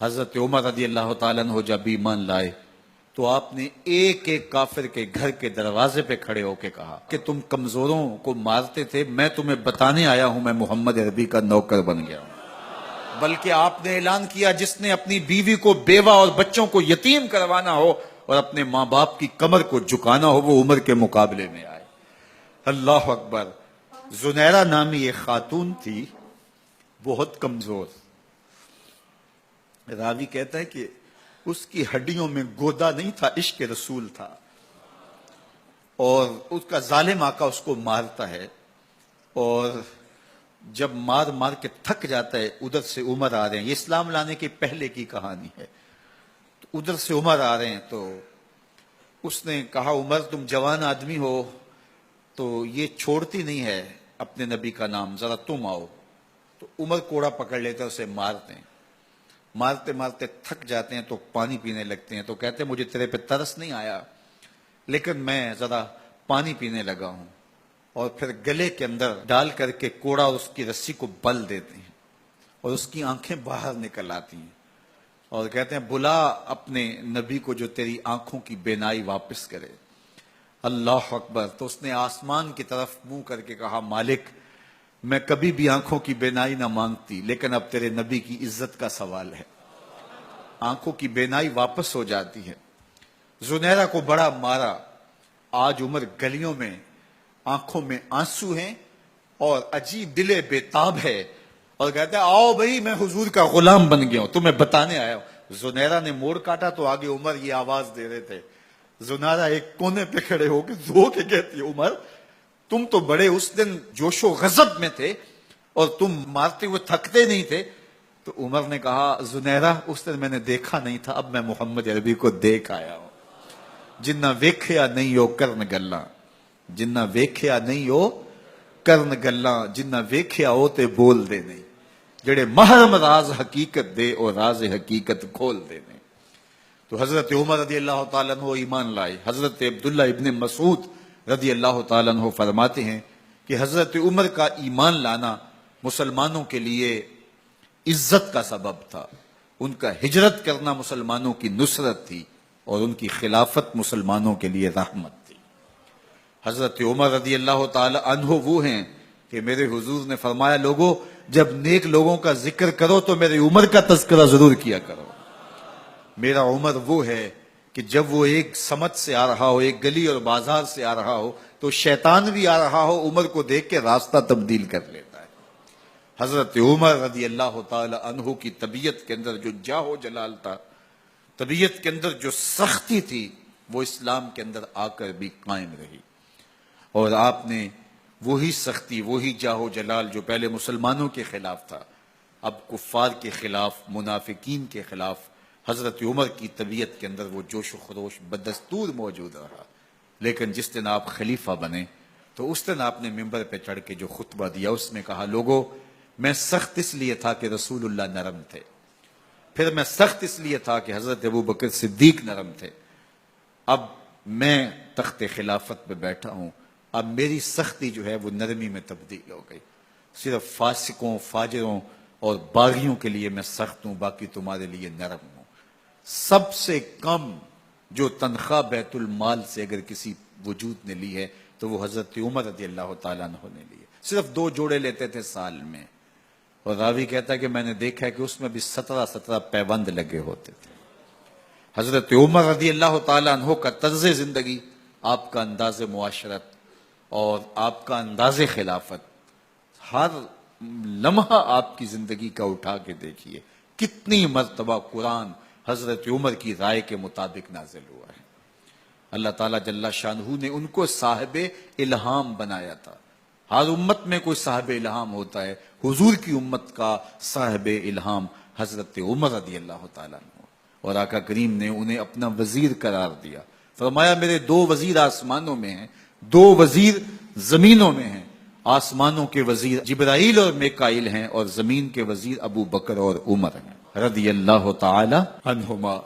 حضرت عمر رضی اللہ تعالیٰ عنہ جب ایمان لائے تو آپ نے ایک ایک کافر کے گھر کے دروازے پہ کھڑے ہو کے کہا کہ تم کمزوروں کو مارتے تھے، میں تمہیں بتانے آیا ہوں میں محمد عربی کا نوکر بن گیا ہوں۔ بلکہ آپ نے اعلان کیا جس نے اپنی بیوی کو بیوہ اور بچوں کو یتیم کروانا ہو اور اپنے ماں باپ کی کمر کو جھکانا ہو وہ عمر کے مقابلے میں آئے۔ اللہ اکبر۔ زنیرہ نامی ایک خاتون تھی، بہت کمزور۔ راوی کہتا ہے کہ اس کی ہڈیوں میں گودا نہیں تھا، عشق رسول تھا، اور اس کا ظالم آقا اس کو مارتا ہے، اور جب مار مار کے تھک جاتا ہے ادھر سے عمر آ رہے ہیں، یہ اسلام لانے کے پہلے کی کہانی ہے، تو ادھر سے عمر آ رہے ہیں تو اس نے کہا عمر تم جوان آدمی ہو تو یہ چھوڑتی نہیں ہے اپنے نبی کا نام، ذرا تم آؤ۔ تو عمر کوڑا پکڑ لیتے اسے مارتے ہیں، مارتے مارتے تھک جاتے ہیں تو پانی پینے لگتے ہیں، تو کہتے ہیں مجھے تیرے پہ ترس نہیں آیا لیکن میں ذرا پانی پینے لگا ہوں، اور پھر گلے کے اندر ڈال کر کے کوڑا اور اس کی رسی کو بل دیتے ہیں اور اس کی آنکھیں باہر نکل آتی ہیں، اور کہتے ہیں بلا اپنے نبی کو جو تیری آنکھوں کی بینائی واپس کرے۔ اللہ اکبر۔ تو اس نے آسمان کی طرف منہ کر کے کہا مالک میں کبھی بھی آنکھوں کی بینائی نہ مانگتی لیکن اب تیرے نبی کی عزت کا سوال ہے۔ آنکھوں کی بینائی واپس ہو جاتی ہے۔ زنیرہ کو بڑا مارا۔ آج عمر گلیوں میں آنکھوں میں آنسو ہیں اور عجیب دل بے تاب ہے، اور کہتا ہے آؤ بھئی میں حضور کا غلام بن گیا ہوں، تمہیں بتانے آیا ہوں۔ زنیرہ نے موڑ کاٹا تو آگے عمر یہ آواز دے رہے تھے۔ زنیرہ ایک کونے پہ کھڑے ہو کے رو کے کہتی ہے عمر تم تو بڑے اس دن جوش و غضب میں تھے اور تم مارتے ہوئے تھکتے نہیں تھے۔ تو عمر نے کہا زنیرہ اس دن میں نے دیکھا نہیں تھا، اب میں محمد عربی کو دیکھ آیا ہوں۔ جنہ ویکھیا نہیں ہو کرن گلاں، جنہ ویکھیا نہیں ہو کرن گلاں، جنہ ویکھیا ہو تے بول دے نہیں، جڑے محرم راز حقیقت دے اور راز حقیقت کھول دے نہیں۔ تو حضرت عمر رضی اللہ تعالیٰ عنہ ایمان لائے۔ حضرت عبداللہ ابن مسعود رضی اللہ تعالیٰ عنہ فرماتے ہیں کہ حضرت عمر کا ایمان لانا مسلمانوں کے لیے عزت کا سبب تھا، ان کا ہجرت کرنا مسلمانوں کی نصرت تھی اور ان کی خلافت مسلمانوں کے لیے رحمت تھی۔ حضرت عمر رضی اللہ تعالی عنہ وہ ہیں کہ میرے حضور نے فرمایا لوگوں جب نیک لوگوں کا ذکر کرو تو میرے عمر کا تذکرہ ضرور کیا کرو۔ میرا عمر وہ ہے کہ جب وہ ایک سمت سے آ رہا ہو، ایک گلی اور بازار سے آ رہا ہو تو شیطان بھی آ رہا ہو، عمر کو دیکھ کے راستہ تبدیل کر لیتا ہے۔ حضرت عمر رضی اللہ تعالی عنہ کی طبیعت کے اندر جو جاہ و جلال تھا، طبیعت کے اندر جو سختی تھی، وہ اسلام کے اندر آ کر بھی قائم رہی، اور آپ نے وہی سختی، وہی جاہ و جلال جو پہلے مسلمانوں کے خلاف تھا اب کفار کے خلاف، منافقین کے خلاف، حضرت عمر کی طبیعت کے اندر وہ جوش و خروش بدستور موجود رہا۔ لیکن جس دن آپ خلیفہ بنے تو اس دن آپ نے ممبر پہ چڑھ کے جو خطبہ دیا اس میں کہا لوگوں میں سخت اس لیے تھا کہ رسول اللہ نرم تھے، پھر میں سخت اس لیے تھا کہ حضرت ابوبکر صدیق نرم تھے، اب میں تخت خلافت پہ بیٹھا ہوں، اب میری سختی جو ہے وہ نرمی میں تبدیل ہو گئی، صرف فاسقوں، فاجروں اور باغیوں کے لیے میں سخت ہوں، باقی تمہارے لیے نرم ہوں۔ سب سے کم جو تنخواہ بیت المال سے اگر کسی وجود نے لی ہے تو وہ حضرت عمر رضی اللہ تعالیٰ عنہ نے لی ہے، صرف 2 جوڑے لیتے تھے سال میں، اور راوی کہتا ہے کہ میں نے دیکھا ہے کہ اس میں بھی 17 پیوند لگے ہوتے تھے۔ حضرت عمر رضی اللہ تعالیٰ عنہ کا طرز زندگی، آپ کا انداز معاشرت اور آپ کا انداز خلافت، ہر لمحہ آپ کی زندگی کا اٹھا کے دیکھیے کتنی مرتبہ قرآن حضرت عمر کی رائے کے مطابق نازل ہوا ہے۔ اللہ تعالیٰ جل شانہ نے ان کو صاحب الہام بنایا تھا۔ ہر امت میں کوئی صاحب الہام ہوتا ہے، حضور کی امت کا صاحب الہام حضرت عمر رضی اللہ تعالیٰ عنہ، اور آقا کریم نے انہیں اپنا وزیر قرار دیا۔ فرمایا میرے 2 وزیر آسمانوں میں ہیں، 2 وزیر زمینوں میں ہیں، آسمانوں کے وزیر جبرائیل اور میکائیل ہیں اور زمین کے وزیر ابو بکر اور عمر ہیں رضی اللہ تعالی عنہما۔